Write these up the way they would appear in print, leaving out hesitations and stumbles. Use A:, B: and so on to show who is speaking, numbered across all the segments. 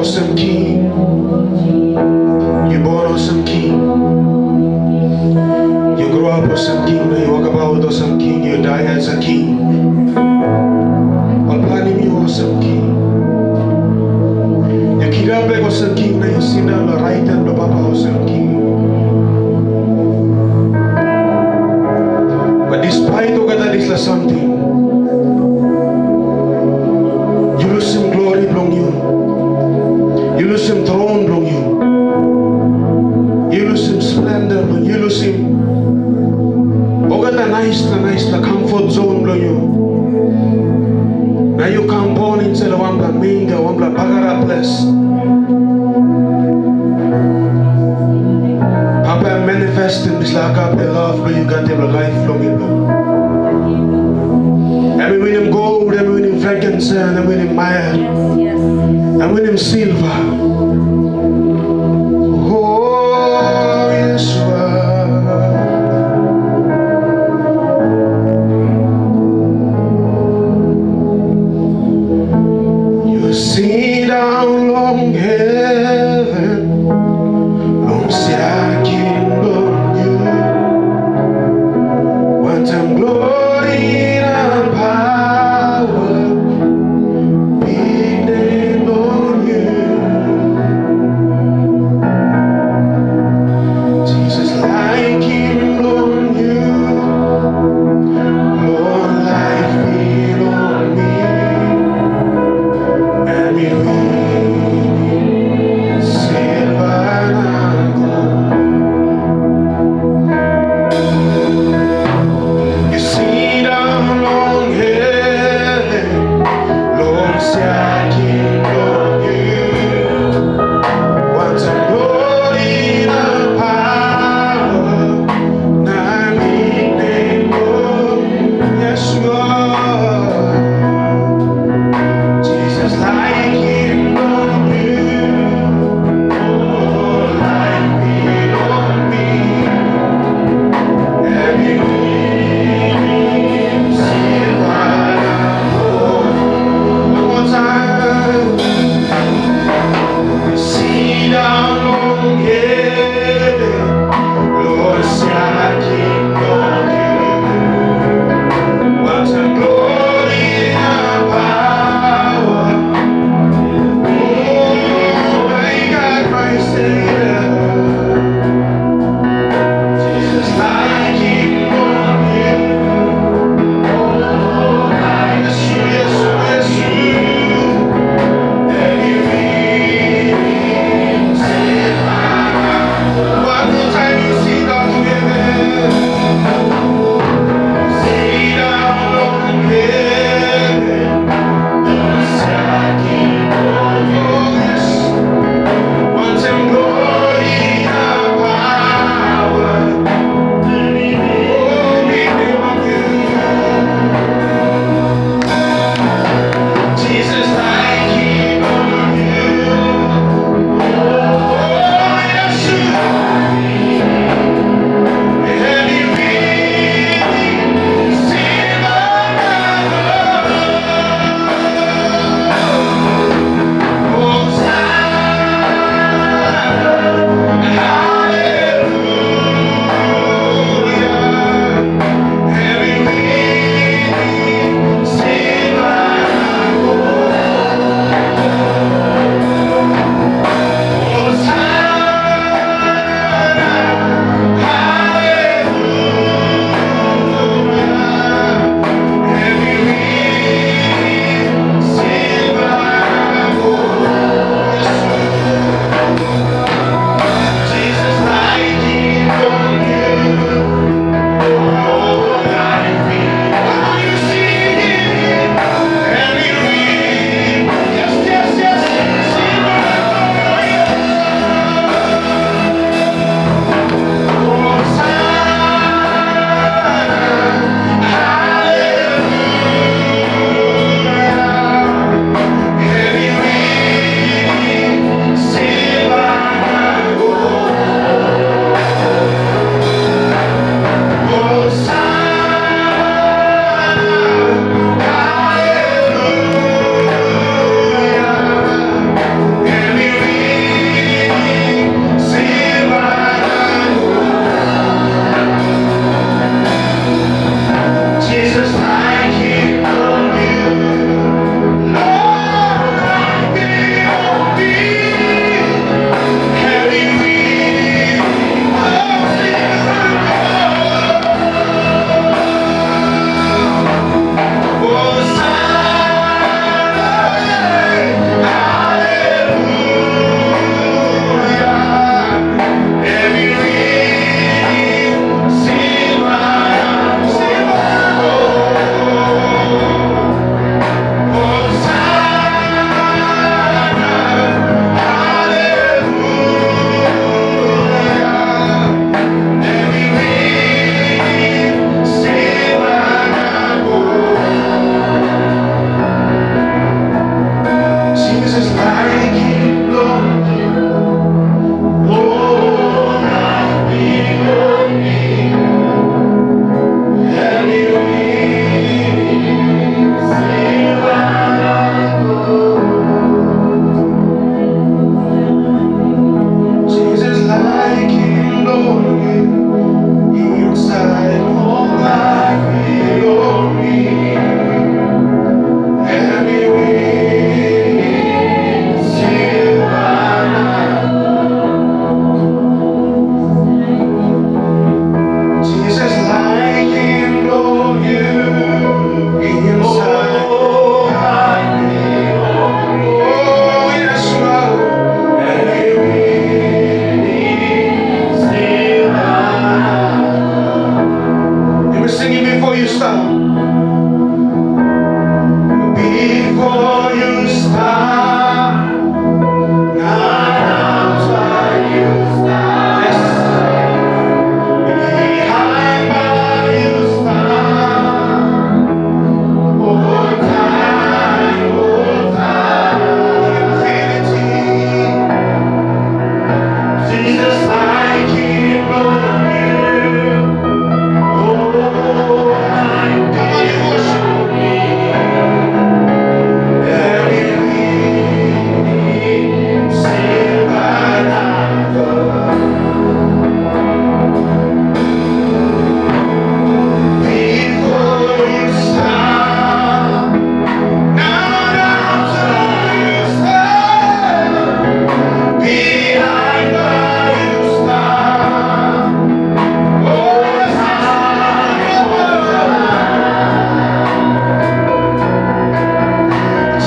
A: awesome King. You born awesome King. You grow up awesome King. You walk about awesome King. You die as a King. All planning you awesome King. You keep up like awesome King. Now you sit down the right hand of Papa awesome King. But despite all that is something, you lose some glory from you. You lose some throne from you. You lose some splendor from you. You lose some all that nice, the comfort zone from you. Now you come born inside of one minga, one bagara place. Papa manifesting this like up the love, but you got the life from it. And we win him gold, and we win him frankincense, and we win him mire, and we win him silver. Oh, yes, you see down long heaven, long sea kingdom you, want some glory and power, big name on you. Jesus like him on you, Lord life be on me, and we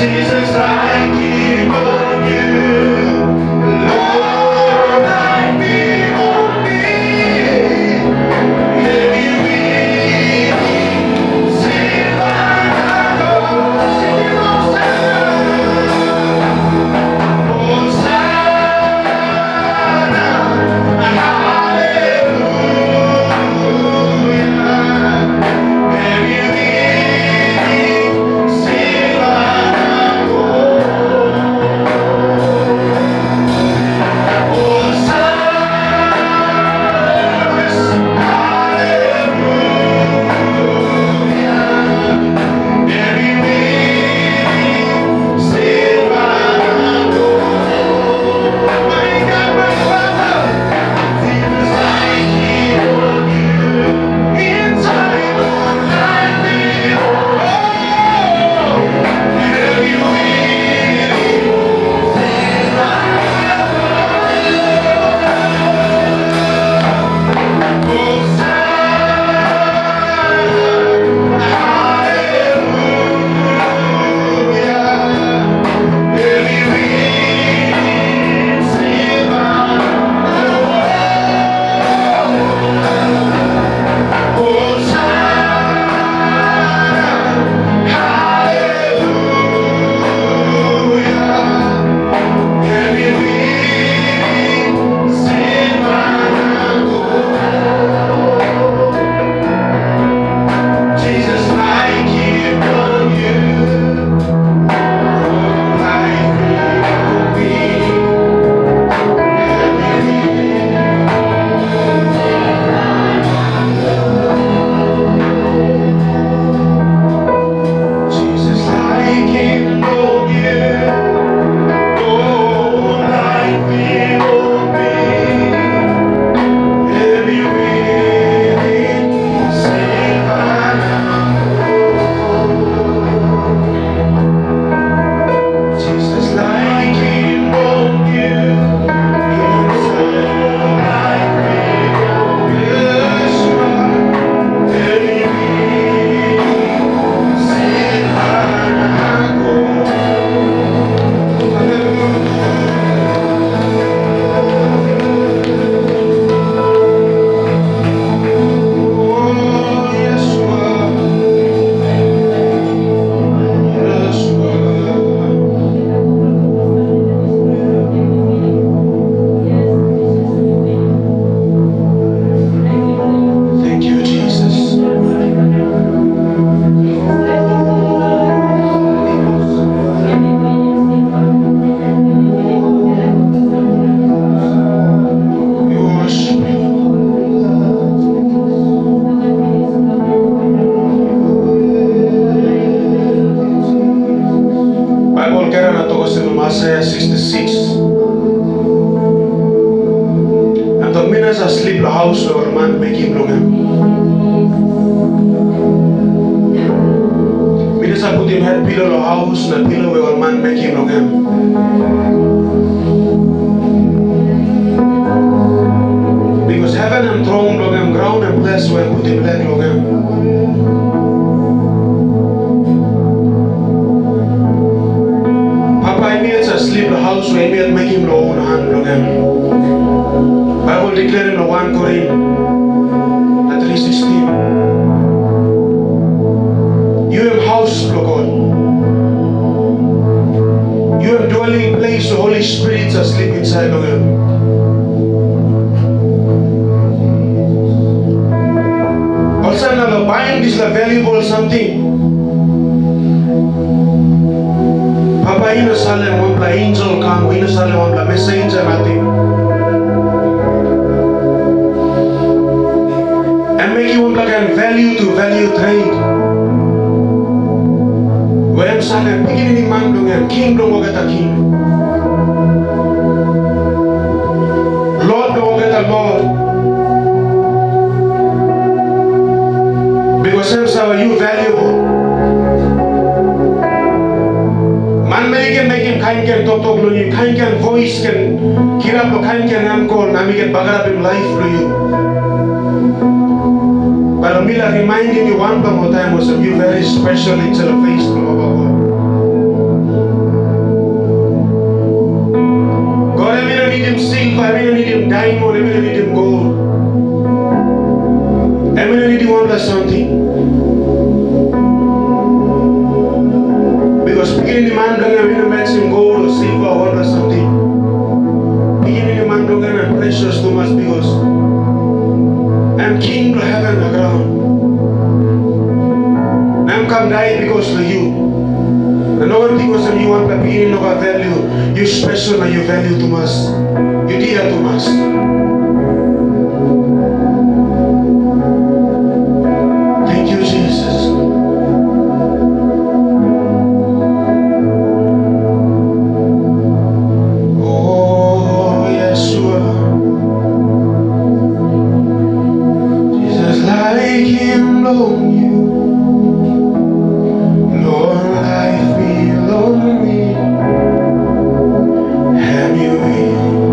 A: Jesus, I keep on you. Lord, I keep on me. Heavy weary, sing my Lord, sing Isaiah 66. And the minutes asleep the house or man make him longer. Minutes I put him head pillow the house and pillow where man make him longer. Because heaven and throne longer, ground and place where put him leg longer. Sleep the house where he make him no own hand again. Bible declare in the 1 Corinthians 3:16. You have house, God. You have dwelling place, the Holy Spirit is asleep inside again. Also another bind is a valuable something. Papa ina sale wambla angel come, ina sale wambla messenger natin. And make you wambla can value to value trade. When sale begin ni mandong and kingdom o gata king. Lord o gata Lord. Because him say you valuable. Man make him kind can talk to you, kind can voice can kira lo kind can am call nami can bagarap him life to you. But Mila reminding you one more time was of you very special into the face of our God. man don't matching gold or silver or something. Beginning man don't get precious too much because I'm king to heaven and ground. I'm come die because of you. And no one because of you want to be in our value. You special and you value too much. You dear too much. Thank you, Jesus. Oh, Yeshua. Jesus, like him on you. Lord, life belong me. Have you in?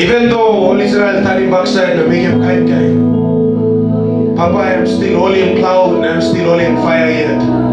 A: Even though all Israel turning backside and make him kind. Papa, I am still holy in cloud and I am still holy in fire yet.